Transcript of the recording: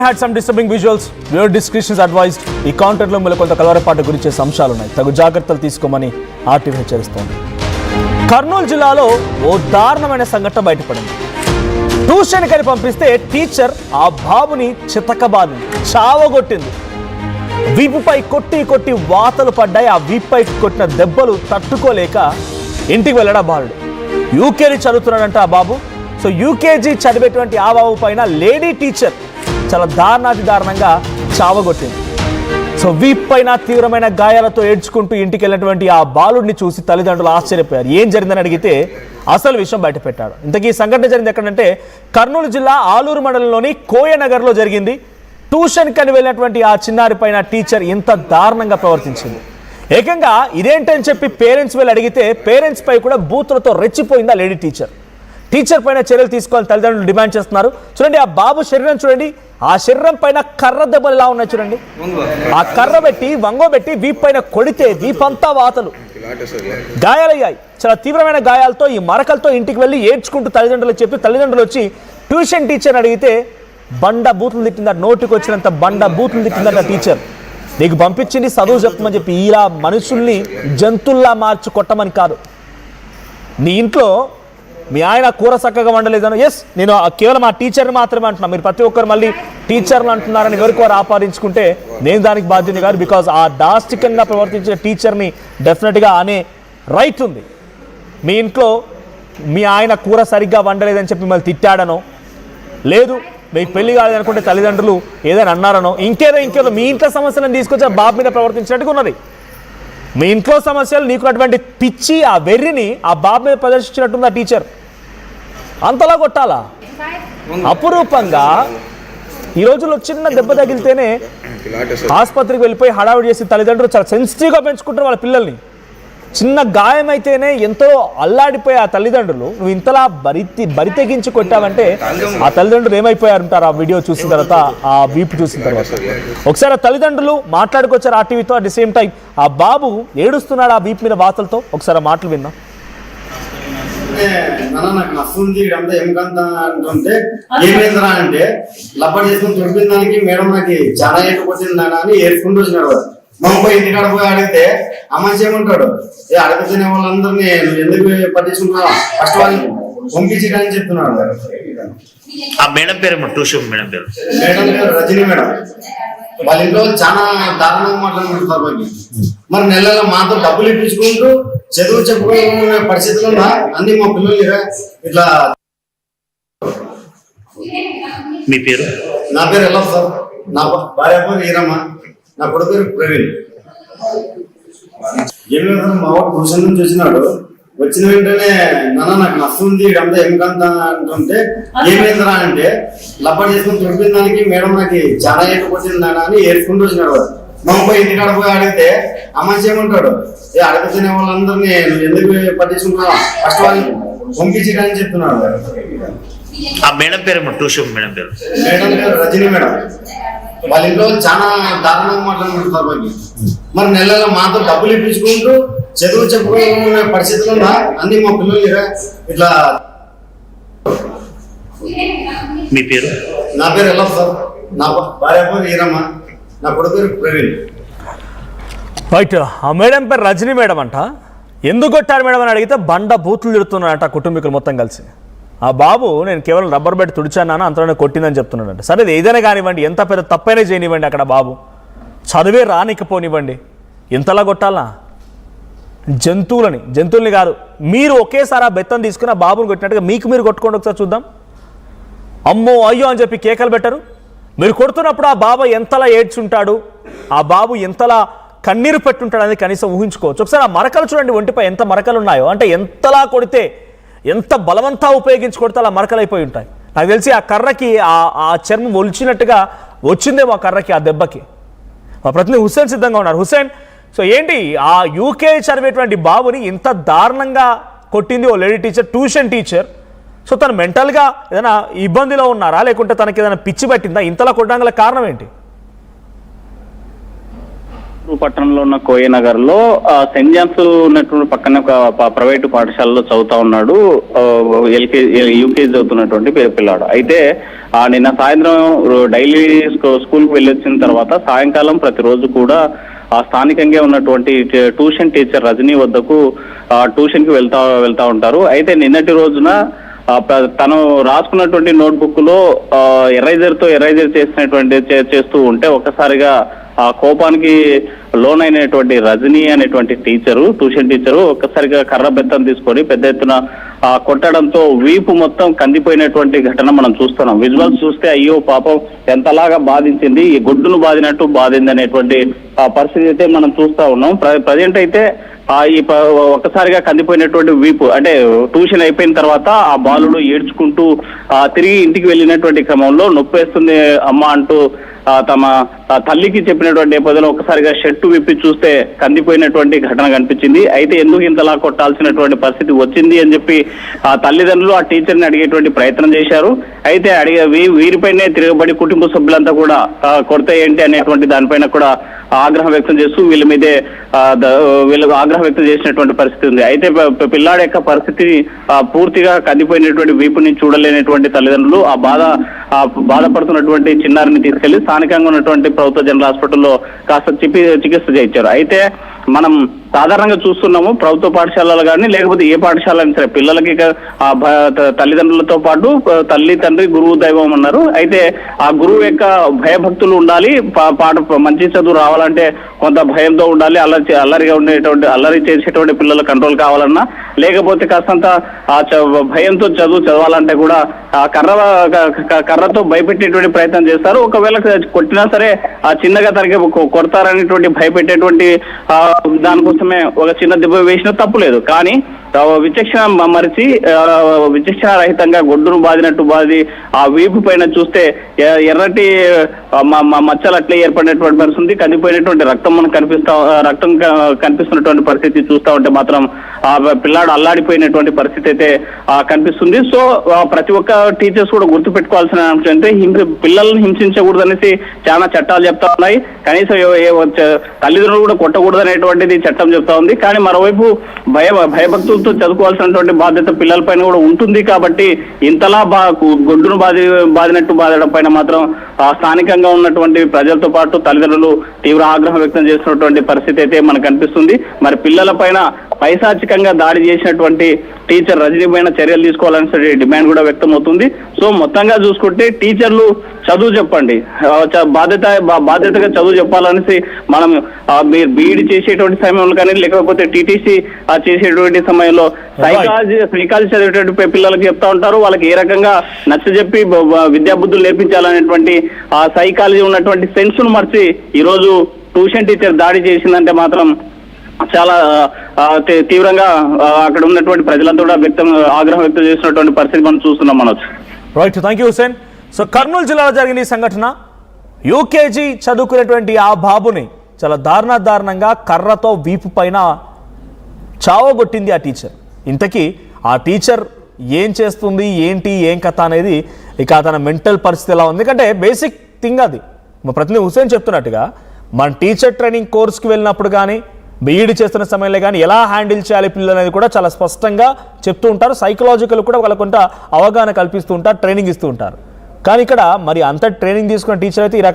had some disturbing visuals. Viewer discretion is advised. ఈ కౌంటర్లో మీరు కొంత కలవరపాటు గురించే అంశాలు ఉన్నాయి. తగు జాగ్రత్తలు తీసుకోమని ఆర్టీవీ హెచ్చరిస్తోంది. కర్నూలు జిల్లాలో ఓ దారుణమైన సంఘటన బయటపడింది. ట్యూషన్ కని పంపిస్తే టీచర్ ఆ బాబుని చితకబాదింది, చావగొట్టింది. వీపుపై కొట్టి కొట్టి వాతలు పడ్డాయి. ఆ వీపుపై కొట్టిన దెబ్బలు తట్టుకోలేక ఇంటికి వెళ్ళడా బాలుడు. యూకేజీ చదువుతున్నాడంట ఆ బాబు. సో యూకేజీ చదివేటువంటి ఆ బాబు పైన లేడీ టీచర్ చాలా దారుణంగా చావగొట్టింది. సో వీప్ పైన తీవ్రమైన గాయాలతో ఏడ్చుకుంటూ ఇంటికి వెళ్ళినటువంటి ఆ బాలుడిని చూసి తల్లిదండ్రులు ఆశ్చర్యపోయారు. ఏం జరిగిందని అడిగితే అసలు విషయం బయటపెట్టాడు. ఇంతకీ ఈ సంఘటన జరిగింది ఎక్కడంటే కర్నూలు జిల్లా ఆలూరు మండలంలోని కోయనగర్లో జరిగింది. ట్యూషన్ కని వెళ్ళినటువంటి ఆ చిన్నారి పైన టీచర్ ఇంత దారుణంగా ప్రవర్తించింది. ఏకంగా ఇదేంటని చెప్పి పేరెంట్స్ వెళ్ళి అడిగితే పేరెంట్స్ పై కూడా బూతులతో రెచ్చిపోయింది ఆ లేడీ టీచర్. టీచర్ పైన చర్యలు తీసుకోవాలని తల్లిదండ్రులు డిమాండ్ చేస్తున్నారు. చూడండి ఆ బాబు శరీరం చూడండి, ఆ శరీరం పైన కర్ర దెబ్బలు ఎలా ఉన్నాయి చూడండి. ఆ కర్ర పెట్టి వంగోబెట్టి వీపు పైన కొడితే వీపంతా వాతలు, గాయాలయ్యాయి. చాలా తీవ్రమైన గాయాలతో ఈ మరకలతో ఇంటికి వెళ్ళి ఏడ్చుకుంటూ తల్లిదండ్రులు చెప్పి తల్లిదండ్రులు వచ్చి ట్యూషన్ టీచర్ అడిగితే బండ బూతులు తిట్టిందట, నోటికి వచ్చినంత బండ బూతులు తిట్టిందట టీచర్. నీకు పంపించింది చదువు చెప్తామని చెప్పి ఇలా మనుషుల్ని జంతువుల్లా మార్చి కొట్టమని కాదు. నీ ఇంట్లో మీ ఆయన కూర చక్కగా వండలేదను, ఎస్ నేను కేవలం ఆ టీచర్ని మాత్రమే అంటున్నా. మీరు ప్రతి ఒక్కరు మళ్ళీ టీచర్లు అంటున్నారని ఎవరికి వారు ఆపాదించుకుంటే నేను దానికి బాధ్యత కాదు. బికాజ్ ఆ దాష్టికంగా ప్రవర్తించిన టీచర్ని డెఫినెట్గా అనే రైట్ ఉంది. మీ ఇంట్లో మీ ఆయన కూర సరిగ్గా వండలేదని చెప్పి మిమ్మల్ని తిట్టాడనో, లేదు మీకు పెళ్లి కాలేదనుకుంటే తల్లిదండ్రులు ఏదైనా అన్నారనో, ఇంకేదో మీ ఇంట్లో సమస్యలను తీసుకొచ్చి ఆ బాబు మీద ప్రవర్తించినట్టుగా ఉన్నది. మీ ఇంట్లో సమస్యలు నీకున్నటువంటి పిచ్చి ఆ వెర్రిని ఆ బాబు మీద ప్రదర్శించినట్టుంది ఆ టీచర్. అంతలా కొట్టాలా? అపురూపంగా ఈ రోజుల్లో చిన్న దెబ్బ తగిలితేనే ఆసుపత్రికి వెళ్ళిపోయి హడావుడి చేసి తల్లిదండ్రులు చాలా సెన్సిటివ్గా పెంచుకుంటారు వాళ్ళ పిల్లల్ని. చిన్న గాయం అయితేనే ఎంతో అల్లాడిపోయి ఆ తల్లిదండ్రులు నువ్వు ఇంతలా బరి తెగించి కొట్టావంటే ఆ తల్లిదండ్రులు ఏమైపోయారంటారు ఆ వీడియో చూసిన తర్వాత, ఆ వీపు చూసిన తర్వాత. ఒకసారి ఆ తల్లిదండ్రులు మాట్లాడుకొచ్చారు ఆ టీవీతో. అట్ ది సేమ్ టైం ఆ బాబు ఏడుస్తున్నాడు ఆ వీపు మీద వాతలతో. ఒకసారి ఆ మాటలు విన్నాం. నాకు నస్తుంది ఇదంతా ఏమికంతా అంటుంటే ఏమైందిరా అంటే లబ్బడి చేసుకుని తుడిపిన దానికి మేడం నాకు చాలా ఎక్కువచ్చిందా అని ఏడ్చుకుంటూ వచ్చినాడు. మా పోయి ఇంటికాడ పోయి అడిగితే అమ్మ చేయమంటాడు, ఏ అడుగుతున్న వాళ్ళందరినీ ఎందుకు పట్టించుకుంటున్నావు, ఫస్ట్ వాళ్ళని పంపించడానికి చెప్తున్నాడు. ఆ మేడం పేరు ట్యూషన్ మేడం పేరు రజనీ మేడం. వాళ్ళ ఇంట్లో చాలా దారుణంగా మాట్లాడుకుంటారు. మరి నెలలో మాతో డబ్బులు ఇప్పించుకుంటూ చదువు చెప్పుకునే పరిస్థితులు ఉన్నా అన్ని మా పిల్లలు ఇట్లా. మీ పేరు? నా పేరు ఎలా సార్, నా భార్య పేరు ఈరమ్మ, నా కొడుకు పేరు ప్రవీణ్. ఏం లేదు, మా వాడు ట్యూషన్ నుంచి వచ్చినాడు. వచ్చిన వెంటనే నాన్న నాకు నస్తుంది ఇదంతా ఏమికంతా అంటుంటే ఏమైందిరా అంటే లబ్బడి చేసుకుని తుడిపిన దానికి మేడం నాకు చాలా ఎక్కువచ్చిందా అని ఏడ్చుకుంటూ వచ్చినాడు. మా పోయి ఇంటికాడ పోయి అడిగితే అమ్మ చేయమంటాడు, ఏ అడుగుతున్న వాళ్ళందరినీ ఎందుకు పట్టించుకుంటున్నావు, ఫస్ట్ వాళ్ళని పంపించడానికి చెప్తున్నాడు. ఆ మేడం పేరు ట్యూషన్ మేడం పేరు రజనీ మేడం. వాళ్ళ ఇంట్లో చాలా దారుణంగా మాట్లాడుకుంటారు. మరి నెలలో మాతో డబ్బులు ఇప్పించుకుంటూ చదువు చెప్పుకునే పరిస్థితులు ఉన్నా అన్ని మా పిల్లలు ఇట్లా. మీ పేరు? నా పేరు ఎలా సార్, నా భార్య పేరు ఈరమ్మ, నా కొడుకు పేరు ప్రవీణ్. రైట్. ఆ మేడం పేరు రజనీ మేడం అంట. ఎందుకు కొట్టారు మేడం అని అడిగితే బండ బూతులు తిడుతున్నారంట కుటుంబీకులు మొత్తం కలిసి. ఆ బాబు నేను కేవలం రబ్బర్ బెడ్ తుడిచాను అంతలోనే కొట్టిందని చెప్తున్నాడంట. సరే ఏదైనా కానివ్వండి, ఎంత పెద్ద తప్పైనా చేయనివ్వండి, అక్కడ బాబు చదివే రానికపోనివ్వండి, ఇంతలా కొట్టాలా? జంతువుల్ని కాదు, మీరు ఒకేసారి ఆ బెత్తం తీసుకుని ఆ బాబుని కొట్టినట్టుగా మీకు మీరు కొట్టుకోండి. ఒకసారి చూద్దాం. అమ్మో అయ్యో అని చెప్పి కేకలు పెట్టరు. మీరు కొడుతున్నప్పుడు ఆ బాబు ఎంతలా ఏడ్చుంటాడు, ఆ బాబు ఎంతలా కన్నీరు పెట్టుంటాడు అనేది కనీసం ఊహించుకోవచ్చు. ఒకసారి ఆ మరకలు చూడండి, ఒంటిపై ఎంత మరకలు ఉన్నాయో. అంటే ఎంతలా కొడితే, ఎంత బలవంతా ఉపయోగించి కొడితే అలా మరకలు అయిపోయి ఉంటాయి. నాకు తెలిసి ఆ కర్రకి ఆ చర్మం ఒలిచినట్టుగా వచ్చిందేమో ఆ కర్రకి, ఆ దెబ్బకి. మా ప్రతినిధి హుస్సేన్ సిద్ధంగా ఉన్నారు. హుస్సేన్, సో ఏంటి ఆ యూకే చదివేటువంటి బాబుని ఇంత దారుణంగా కొట్టింది ఓ lady teacher, tuition teacher. So తను మెంటల్గా ఏదైనా ఇబ్బందిలో ఉన్నారా, లేకుంటే తనకి ఏదైనా పిచ్చి పట్టిందా? ఇంతలా కొట్టడానికి కారణం ఏంటి? పట్టణంలో ఉన్న కోయనగర్ లో సెయింట్ జాన్స్ ఉన్నటువంటి పక్కన ఒక ప్రైవేటు పాఠశాలలో చదువుతా ఉన్నాడు. యూకేజీ చదువుతున్నటువంటి పిల్లాడు. అయితే నిన్న సాయంత్రం డైలీ స్కూల్కి వెళ్ళి వచ్చిన తర్వాత సాయంకాలం ప్రతిరోజు కూడా స్థానికంగా ఉన్నటువంటి ట్యూషన్ టీచర్ రజనీ వద్దకు ట్యూషన్ కి వెళ్తా ఉంటారు. అయితే నిన్నటి రోజున తను రాసుకున్నటువంటి నోట్బుక్ లో ఎరైజర్ చేస్తూ ఉంటే ఒక్కసారిగా ఆ కోపానికి లోనైనటువంటి రజనీ అనేటువంటి ట్యూషన్ టీచరు ఒక్కసారిగా కర్ర బెత్తం తీసుకొని పెద్ద ఎత్తున కొట్టడంతో వీపు మొత్తం కందిపోయినటువంటి ఘటన మనం చూస్తున్నాం. విజువల్స్ చూస్తే అయ్యో పాపం ఎంతలాగా బాధించింది, ఈ గుడ్డును బాధినట్టు బాధింది అనేటువంటి పరిస్థితి అయితే మనం చూస్తా ఉన్నాం. ప్రజెంట్ అయితే ఈ ఒక్కసారిగా కందిపోయినటువంటి వీపు అంటే ట్యూషన్ అయిపోయిన తర్వాత ఆ బాలుడు ఏడ్చుకుంటూ తిరిగి ఇంటికి వెళ్ళినటువంటి క్రమంలో నొప్పేస్తుంది అమ్మ అంటూ తమ తల్లికి చెప్పినటువంటి నేపథ్యంలో ఒకసారిగా షర్టు విప్పి చూస్తే కందిపోయినటువంటి ఘటన కనిపించింది. అయితే ఎందుకు ఇంతలా కొట్టాల్సినటువంటి పరిస్థితి వచ్చింది అని చెప్పి ఆ తల్లిదండ్రులు ఆ టీచర్ని అడిగేటువంటి ప్రయత్నం చేశారు. అయితే వీరిపైనే తిరగబడి కుటుంబ సభ్యులంతా కూడా కొడితే ఏంటి అనేటువంటి దానిపైన కూడా ఆగ్రహం వ్యక్తం చేస్తూ వీళ్ళకు ఆగ్రహం వ్యక్తం చేసినటువంటి పరిస్థితి ఉంది. అయితే పిల్లాడి యొక్క పరిస్థితిని పూర్తిగా కందిపోయినటువంటి వీపుని చూడలేనటువంటి తల్లిదండ్రులు బాధపడుతున్నటువంటి చిన్నారిని తీసుకెళ్లి స్థానికంగా ఉన్నటువంటి ప్రభుత్వ జనరల్ హాస్పిటల్లో కాస్త చికిత్స చేయించారు. అయితే మనం సాధారణంగా చూస్తున్నాము ప్రభుత్వ పాఠశాలలు కానీ లేకపోతే ఏ పాఠశాల అయినా సరే పిల్లలకి తల్లిదండ్రులతో పాటు తల్లి తండ్రి గురువు దైవం అన్నారు. అయితే ఆ గురువు యొక్క భయభక్తులు ఉండాలి. మంచి చదువు రావాలంటే కొంత భయంతో ఉండాలి. అల్లరి చేసేటువంటి పిల్లలు కంట్రోల్ కావాలన్నా లేకపోతే కాస్తంత భయంతో చదవాలంటే కూడా ఆ కర్రతో భయపెట్టేటువంటి ప్రయత్నం చేస్తారు. ఒకవేళ కొట్టినా సరే చిన్నగా తనకి కొడతారనేటువంటి భయపెట్టేటువంటి దానికోసమే ఒక చిన్న దెబ్బ వేసినా తప్పులేదు. కానీ విచక్షణ మరిచి విచక్షణ రహితంగా గొడ్డును బాదినట్టు బాది ఆ వీపు పైన చూస్తే ఎర్రటి మచ్చలు అట్లే ఏర్పడినటువంటి పరిస్థితి, కందిపోయినటువంటి రక్తం కనిపిస్తున్నటువంటి పరిస్థితి చూస్తా ఉంటే మాత్రం ఆ పిల్లాడు అల్లాడిపోయినటువంటి పరిస్థితి అయితే కనిపిస్తుంది. సో ప్రతి ఒక్క టీచర్స్ కూడా గుర్తుపెట్టుకోవాల్సిన అంశం అంటే పిల్లల్ని హింసించకూడదు అనేసి చాలా చట్టాలు చెప్తా ఉన్నాయి. కనీసం తల్లిదండ్రులు కూడా కొట్టకూడదు అనేటువంటిది చట్టం చెప్తా ఉంది. కానీ మరోవైపు భయభక్తులతో చదువుకోవాల్సినటువంటి బాధ్యత పిల్లల పైన కూడా ఉంటుంది. కాబట్టి ఇంతలా గొడ్డును బాదినట్టు బాధడం పైన మాత్రం స్థానికంగా ఉన్నటువంటి ప్రజలతో పాటు తల్లిదండ్రులు తీవ్ర ఆగ్రహం వ్యక్తం చేస్తున్నటువంటి పరిస్థితి అయితే మనకు కనిపిస్తుంది. మరి పిల్లల పైన పైశాచికంగా దాడి చేసినటువంటి టీచర్ రజనీ పైన చర్యలు తీసుకోవాలనే డిమాండ్ కూడా వ్యక్తం అవుతుంది. సో మొత్తంగా చూసుకుంటే టీచర్లు చదువు చెప్పండి, బాధ్యతగా చదువు చెప్పాలనేసి మనం మీరు బీఈడి చేసేటువంటి సమయంలో కానీ లేకపోతే టీటీసీ చేసేటువంటి సమయంలో సైకాలజీ చదివేటువంటి పిల్లలకు చెప్తా ఉంటారు. వాళ్ళకి ఏ రకంగా నచ్చజెప్పి విద్యాబుద్ధులు నేర్పించాలనేటువంటి ఆ సైకాలజీ ఉన్నటువంటి సెన్స్ ను మర్చి ఈరోజు ట్యూషన్ టీచర్ దాడి చేసిందంటే మాత్రం చాలా తీవ్రంగా అక్కడ ఉన్నటువంటి ప్రజలంతా కూడా ఆగ్రహం వ్యక్తం చేసినటువంటి పరిస్థితి మనం చూస్తున్నాం. Manoj. Right, thank you Hussain. So Kurnool జిల్లాలో జరిగిన ఈ సంఘటన యూకేజీ చదువుకునేటువంటి ఆ బాబుని చాలా దారుణంగా కర్రతో వీపు పైన చావగొట్టింది ఆ టీచర్. ఇంతకీ ఆ టీచర్ ఏం చేస్తుంది, ఏం కథ అనేది, ఇక తన మెంటల్ పరిస్థితి ఎలా ఉంది? ఎందుకంటే బేసిక్ థింగ్ అది. మా ప్రతినిధి హుసేన్ చెప్తున్నట్టుగా మన టీచర్ ట్రైనింగ్ కోర్స్కి వెళ్ళినప్పుడు కానీ బీఈడి చేస్తున్న సమయంలో కానీ ఎలా హ్యాండిల్ చేయాలి పిల్లలు అనేది కూడా చాలా స్పష్టంగా చెప్తూ ఉంటారు. సైకలాజికల్ కూడా వాళ్ళకు కొంత అవగాహన కల్పిస్తూ ఉంటారు, ట్రైనింగ్ ఇస్తూ ఉంటారు. కానీ ఇక్కడ మరి అంత ట్రైనింగ్ తీసుకున్న టీచర్ అయితే ఈ రకంగా